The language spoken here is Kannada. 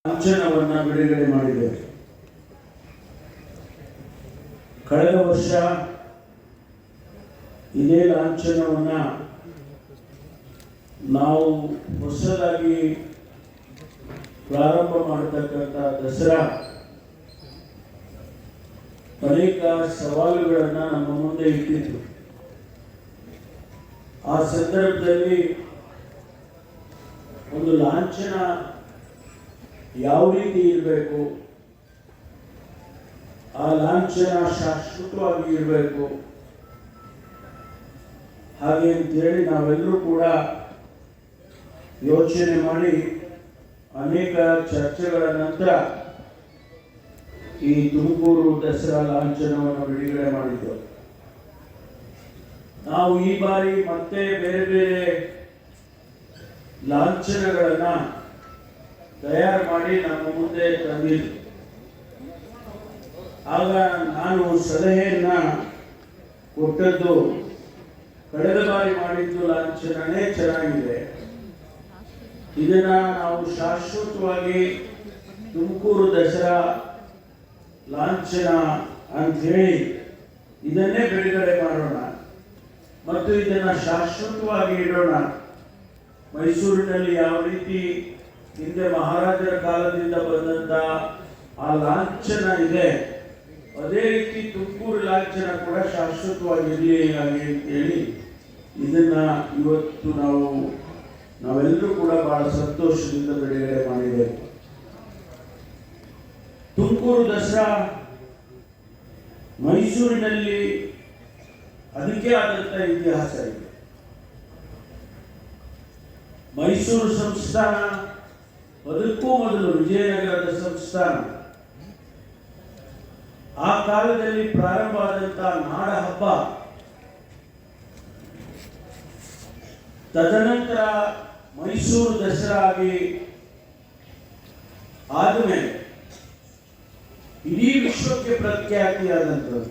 ಲಾಂಛನವನ್ನು ಬಿಡುಗಡೆ ಮಾಡಿದ್ದೇವೆ. ಕಳೆದ ವರ್ಷ ಇದೇ ಲಾಂಛನವನ್ನು ನಾವು ಹೊಸದಾಗಿ ಪ್ರಾರಂಭ ಮಾಡತಕ್ಕಂಥ ದಸರಾ ಅನೇಕ ಸವಾಲುಗಳನ್ನು ನಮ್ಮ ಮುಂದೆ ಇಟ್ಟಿತ್ತು. ಆ ಸಂದರ್ಭದಲ್ಲಿ ಒಂದು ಲಾಂಛನ ಯಾವ ರೀತಿ ಇರಬೇಕು, ಆ ಲಾಂಛನ ಶಾಶ್ವತವಾಗಿ ಇರಬೇಕು, ಹಾಗೆ ಅಂತೇಳಿ ನಾವೆಲ್ಲರೂ ಕೂಡ ಯೋಚನೆ ಮಾಡಿ ಅನೇಕ ಚರ್ಚೆಗಳ ನಂತರ ಈ ತುಮಕೂರು ದಸರಾ ಲಾಂಛನವನ್ನು ಬಿಡುಗಡೆ ಮಾಡಿದ್ದೆವು. ನಾವು ಈ ಬಾರಿ ಮತ್ತೆ ಬೇರೆ ಬೇರೆ ಲಾಂಛನಗಳನ್ನು ತಯಾರು ಮಾಡಿ ನಮ್ಮ ಮುಂದೆ ತಂದಿದ್ದೆ. ಆಗ ನಾನು ಸಲಹೆಯನ್ನ ಕೊಟ್ಟದ್ದು, ಕಳೆದ ಬಾರಿ ಮಾಡಿದ್ದು ಲಾಂಛನನೇ ಚೆನ್ನಾಗಿದೆ, ಇದನ್ನ ನಾವು ಶಾಶ್ವತವಾಗಿ ತುಮಕೂರು ದಸರಾ ಲಾಂಛನ ಅಂತ ಹೇಳಿ ಇದನ್ನೇ ಬಿಡುಗಡೆ ಮಾಡೋಣ ಮತ್ತು ಇದನ್ನ ಶಾಶ್ವತವಾಗಿ ಇಡೋಣ. ಮೈಸೂರಿನಲ್ಲಿ ಯಾವ ರೀತಿ ಹಿಂದೆ ಮಹಾರಾಜರ ಕಾಲದಿಂದ ಬಂದಂತ ಆ ಲಾಂಛನ ಇದೆ, ಅದೇ ರೀತಿ ತುಮಕೂರು ಲಾಂಛನ ಕೂಡ ಶಾಶ್ವತವಾಗಿರಲಿ ಹಾಗೆ ಅಂತೇಳಿ ಇದನ್ನ ಇವತ್ತು ನಾವೆಲ್ಲರೂ ಕೂಡ ಬಹಳ ಸಂತೋಷದಿಂದ ಬಿಡುಗಡೆ ಮಾಡಿದ್ದೇವೆ. ತುಮಕೂರು ದಸರಾ ಮೈಸೂರಿನಲ್ಲಿ ಅದಕ್ಕೆ ಆದಂತ ಇತಿಹಾಸ ಇದೆ. ಮೈಸೂರು ಸಂಸ್ಥಾನ ಅದಕ್ಕೂ ಮೊದಲು ವಿಜಯನಗರದ ಸಂಸ್ಥಾನ, ಆ ಕಾಲದಲ್ಲಿ ಪ್ರಾರಂಭ ಆದಂತ ನಾಡ ಹಬ್ಬ, ತದನಂತರ ಮೈಸೂರು ದಸರಾ ಆಗಿ ಆದಮೇಲೆ ಇಡೀ ವಿಶ್ವಕ್ಕೆ ಪ್ರಖ್ಯಾತಿಯಾದಂಥದ್ದು.